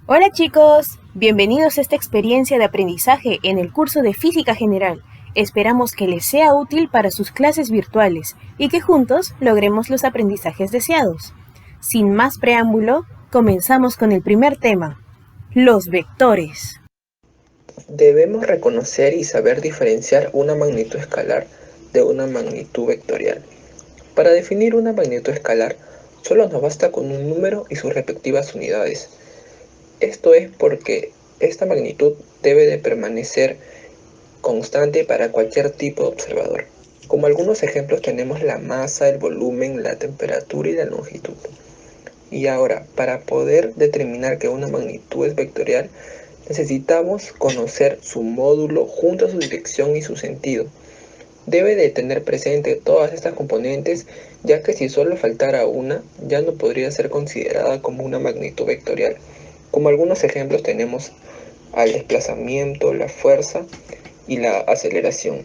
Hola chicos, bienvenidos a esta experiencia de aprendizaje en el curso de Física General. Esperamos que les sea útil para sus clases virtuales y que juntos logremos los aprendizajes deseados. Sin más preámbulo, comenzamos con el primer tema, los vectores. Debemos reconocer y saber diferenciar una magnitud escalar de una magnitud vectorial. Para definir una magnitud escalar, solo nos basta con un número y sus respectivas unidades. Esto es porque esta magnitud debe de permanecer constante para cualquier tipo de observador. Como algunos ejemplos tenemos la masa, el volumen, la temperatura y la longitud. Y ahora, para poder determinar que una magnitud es vectorial, necesitamos conocer su módulo junto a su dirección y su sentido. Debe de tener presente todas estas componentes, ya que si solo faltara una, ya no podría ser considerada como una magnitud vectorial. Como algunos ejemplos tenemos al desplazamiento, la fuerza y la aceleración.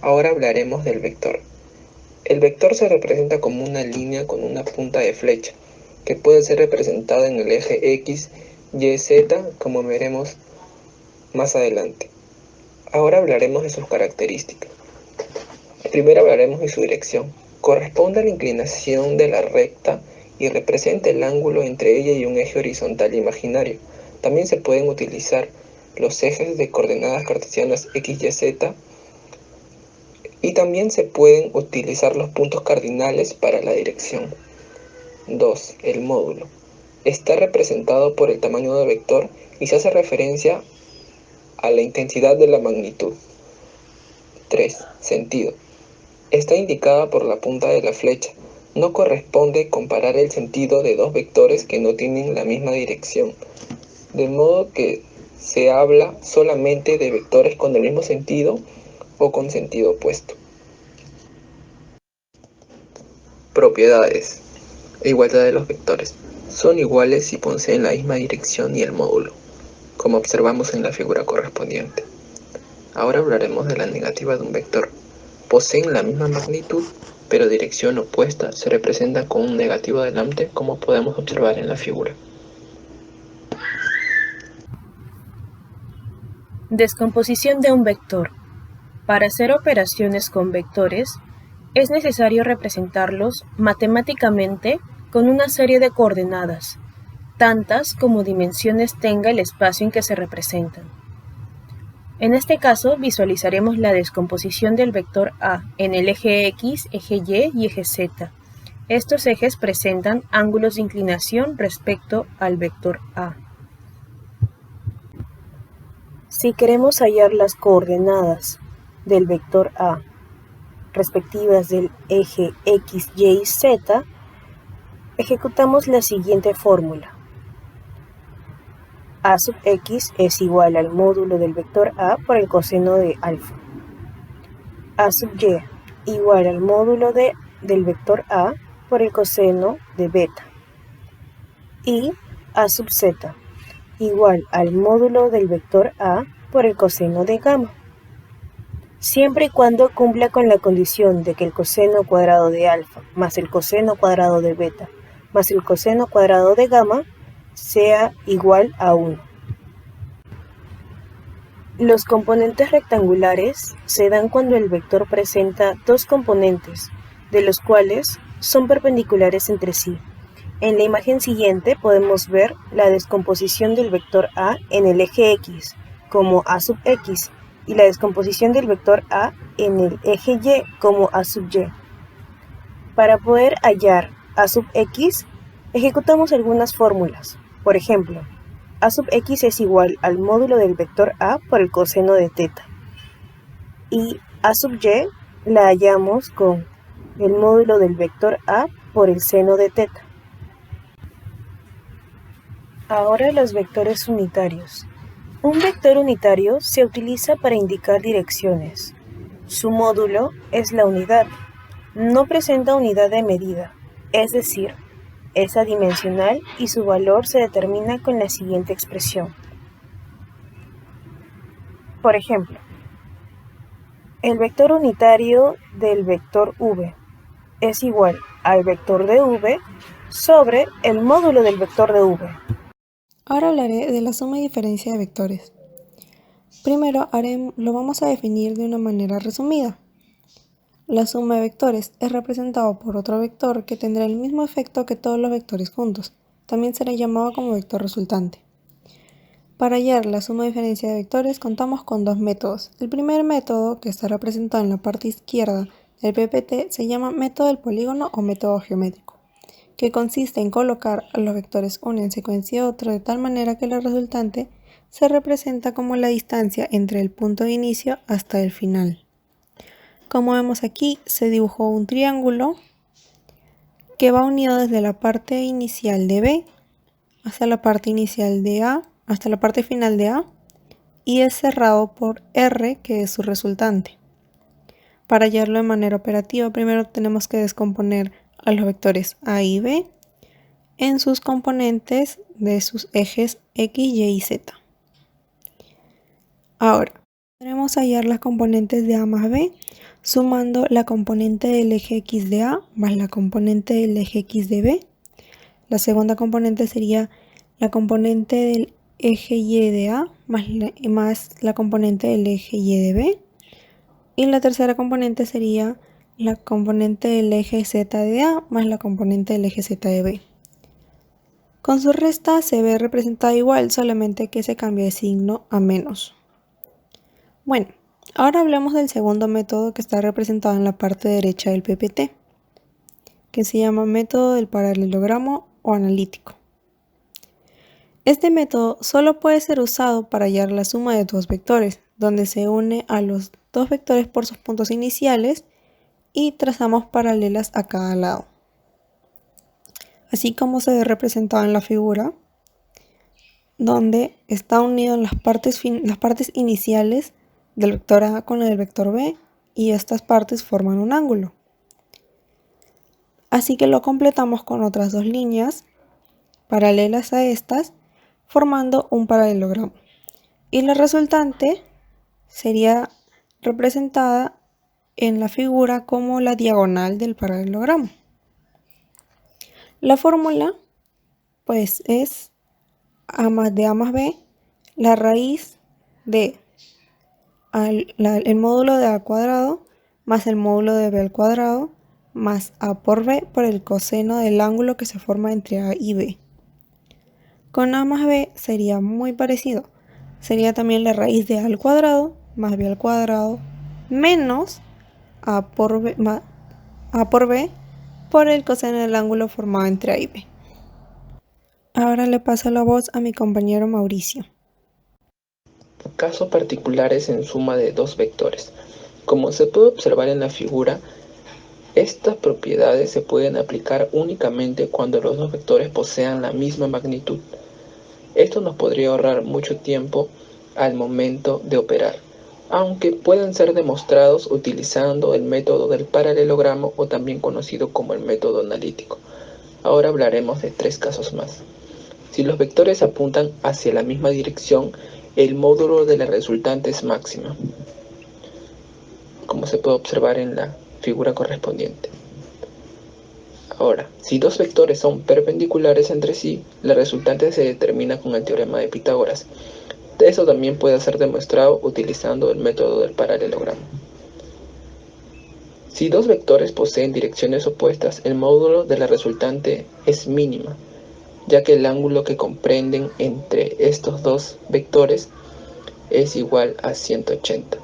Ahora hablaremos del vector. El vector se representa como una línea con una punta de flecha, que puede ser representada en el eje X, Y, Z, como veremos más adelante. Ahora hablaremos de sus características. Primero hablaremos de su dirección. Corresponde a la inclinación de la recta y representa el ángulo entre ella y un eje horizontal imaginario. También se pueden utilizar los ejes de coordenadas cartesianas X, Y, Z, y también se pueden utilizar los puntos cardinales para la dirección. 2. El módulo. Está representado por el tamaño del vector y se hace referencia a la intensidad de la magnitud. 3. Sentido. Está indicada por la punta de la flecha. No corresponde comparar el sentido de dos vectores que no tienen la misma dirección, de modo que se habla solamente de vectores con el mismo sentido o con sentido opuesto. Propiedades. Igualdad de los vectores. Son iguales si poseen la misma dirección y el módulo, como observamos en la figura correspondiente. Ahora hablaremos de la negativa de un vector. Poseen la misma magnitud, pero dirección opuesta. Se representa con un negativo delante, como podemos observar en la figura. Descomposición de un vector. Para hacer operaciones con vectores, es necesario representarlos matemáticamente con una serie de coordenadas, tantas como dimensiones tenga el espacio en que se representan. En este caso, visualizaremos la descomposición del vector A en el eje X, eje Y y eje Z. Estos ejes presentan ángulos de inclinación respecto al vector A. Si queremos hallar las coordenadas del vector A respectivas del eje X, Y y Z, ejecutamos la siguiente fórmula. A sub x es igual al módulo del vector A por el coseno de alfa. A sub y igual al módulo del vector A por el coseno de beta. Y A sub z igual al módulo del vector A por el coseno de gamma. Siempre y cuando cumpla con la condición de que el coseno cuadrado de alfa más el coseno cuadrado de beta más el coseno cuadrado de gamma sea igual a 1. Los componentes rectangulares se dan cuando el vector presenta dos componentes, de los cuales son perpendiculares entre sí. En la imagen siguiente podemos ver la descomposición del vector A en el eje X como A sub X y la descomposición del vector A en el eje Y como A sub Y. Para poder hallar A sub X, ejecutamos algunas fórmulas. Por ejemplo, A sub X es igual al módulo del vector A por el coseno de teta. Y A sub Y la hallamos con el módulo del vector A por el seno de teta. Ahora los vectores unitarios. Un vector unitario se utiliza para indicar direcciones. Su módulo es la unidad. No presenta unidad de medida, es decir, es adimensional y su valor se determina con la siguiente expresión. Por ejemplo, el vector unitario del vector v es igual al vector de v sobre el módulo del vector de v. Ahora hablaré de la suma y diferencia de vectores. Primero lo vamos a definir de una manera resumida. La suma de vectores es representado por otro vector que tendrá el mismo efecto que todos los vectores juntos. También será llamado como vector resultante. Para hallar la suma y diferencia de vectores contamos con dos métodos. El primer método, que está representado en la parte izquierda del PPT, se llama método del polígono o método geométrico, que consiste en colocar a los vectores uno en secuencia de otro de tal manera que la resultante se representa como la distancia entre el punto de inicio hasta el final. Como vemos aquí, se dibujó un triángulo que va unido desde la parte inicial de B hasta la parte inicial de A, hasta la parte final de A, y es cerrado por R, que es su resultante. Para hallarlo de manera operativa, primero tenemos que descomponer a los vectores A y B en sus componentes de sus ejes X, Y y Z. Ahora, podremos hallar las componentes de A más B sumando la componente del eje X de A más la componente del eje X de B. La segunda componente sería la componente del eje Y de A más la componente del eje Y de B. Y la tercera componente sería la componente del eje Z de A más la componente del eje Z de B. Con su resta se ve representada igual, solamente que se cambia de signo a menos. Bueno, ahora hablemos del segundo método que está representado en la parte derecha del PPT, que se llama método del paralelogramo o analítico. Este método solo puede ser usado para hallar la suma de dos vectores, donde se une a los dos vectores por sus puntos iniciales y trazamos paralelas a cada lado. Así como se ve representado en la figura, donde está unido las partes iniciales del vector A con el vector B y estas partes forman un ángulo. Así que lo completamos con otras dos líneas paralelas a estas, formando un paralelogramo. Y la resultante sería representada en la figura como la diagonal del paralelogramo. La fórmula pues es A más B, la raíz de el módulo de A cuadrado más el módulo de B al cuadrado más A por B por el coseno del ángulo que se forma entre A y B. Con A más B sería muy parecido. Sería también la raíz de A al cuadrado más B al cuadrado menos A por B por el coseno del ángulo formado entre A y B. Ahora le paso la voz a mi compañero Mauricio. Casos particulares en suma de dos vectores. Como se puede observar en la figura, estas propiedades se pueden aplicar únicamente cuando los dos vectores posean la misma magnitud. Esto nos podría ahorrar mucho tiempo al momento de operar, aunque pueden ser demostrados utilizando el método del paralelogramo o también conocido como el método analítico. Ahora hablaremos de tres casos más. Si los vectores apuntan hacia la misma dirección, el módulo de la resultante es máxima, como se puede observar en la figura correspondiente. Ahora, si dos vectores son perpendiculares entre sí, la resultante se determina con el teorema de Pitágoras. Eso también puede ser demostrado utilizando el método del paralelogramo. Si dos vectores poseen direcciones opuestas, el módulo de la resultante es mínima, ya que el ángulo que comprenden entre estos dos vectores es igual a 180.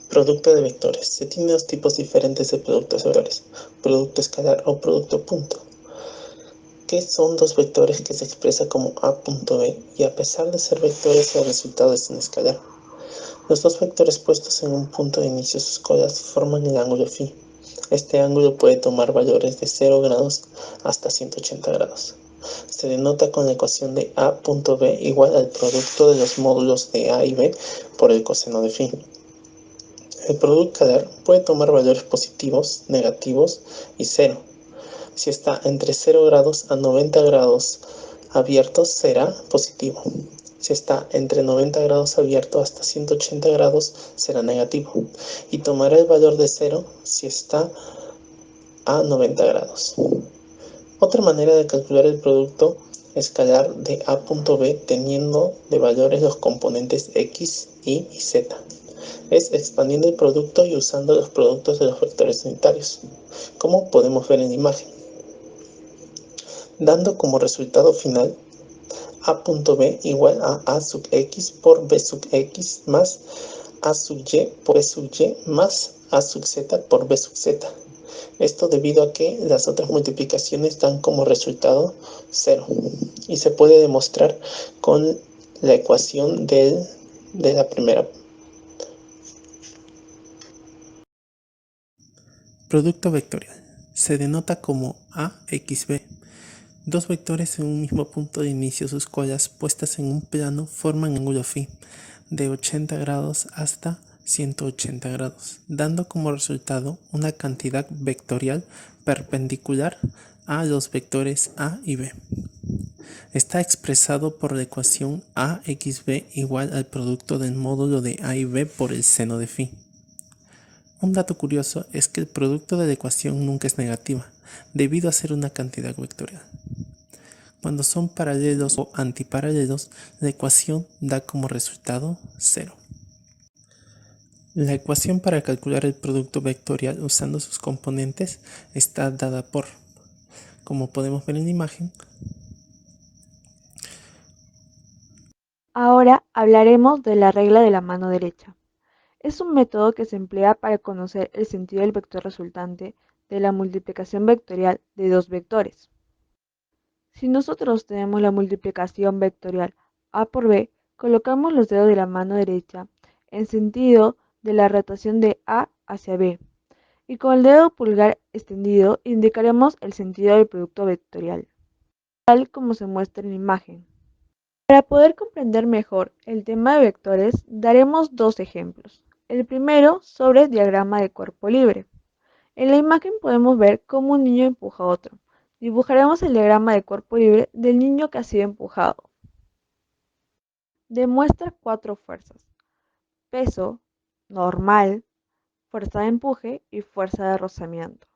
Producto de vectores. Se tiene dos tipos diferentes de productos de vectores, producto escalar o producto punto, que son dos vectores que se expresan como A.B y a pesar de ser vectores el resultado es en escalar. Los dos vectores puestos en un punto de inicio sus colas forman el ángulo φ. Este ángulo puede tomar valores de 0 grados hasta 180 grados. Se denota con la ecuación de A.B igual al producto de los módulos de A y B por el coseno de φ. El producto escalar puede tomar valores positivos, negativos y 0. Si está entre 0 grados a 90 grados abiertos será positivo. Si está entre 90 grados abierto hasta 180 grados será negativo. Y tomará el valor de 0 si está a 90 grados. Otra manera de calcular el producto escalar de A punto B teniendo de valores los componentes X, Y y Z. Es expandiendo el producto y usando los productos de los vectores unitarios, como podemos ver en la imagen, dando como resultado final A punto B igual a sub X por B sub X más A sub Y por B sub Y más A sub Z por B sub Z. Esto debido a que las otras multiplicaciones dan como resultado 0 y se puede demostrar con la ecuación de la primera. Producto vectorial. Se denota como AXB. Dos vectores en un mismo punto de inicio, sus colas puestas en un plano forman un ángulo phi de 80 grados hasta 180 grados, dando como resultado una cantidad vectorial perpendicular a los vectores A y B. Está expresado por la ecuación AXB igual al producto del módulo de A y B por el seno de phi. Un dato curioso es que el producto de la ecuación nunca es negativa, debido a ser una cantidad vectorial. Cuando son paralelos o antiparalelos, la ecuación da como resultado 0. La ecuación para calcular el producto vectorial usando sus componentes está dada por, como podemos ver en la imagen. Ahora hablaremos de la regla de la mano derecha. Es un método que se emplea para conocer el sentido del vector resultante de la multiplicación vectorial de dos vectores. Si nosotros tenemos la multiplicación vectorial A por B, colocamos los dedos de la mano derecha en sentido de la rotación de A hacia B, y con el dedo pulgar extendido indicaremos el sentido del producto vectorial, tal como se muestra en la imagen. Para poder comprender mejor el tema de vectores, daremos dos ejemplos. El primero sobre diagrama de cuerpo libre. En la imagen podemos ver cómo un niño empuja a otro. Dibujaremos el diagrama de cuerpo libre del niño que ha sido empujado. Demuestra 4 fuerzas: peso, normal, fuerza de empuje y fuerza de rozamiento.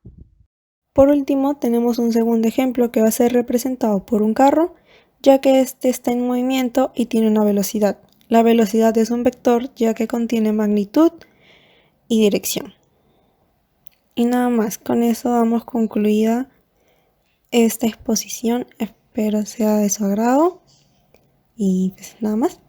Por último, tenemos un segundo ejemplo que va a ser representado por un carro, ya que este está en movimiento y tiene una velocidad. La velocidad es un vector ya que contiene magnitud y dirección. Y nada más, con eso damos concluida esta exposición. Espero sea de su agrado y pues nada más.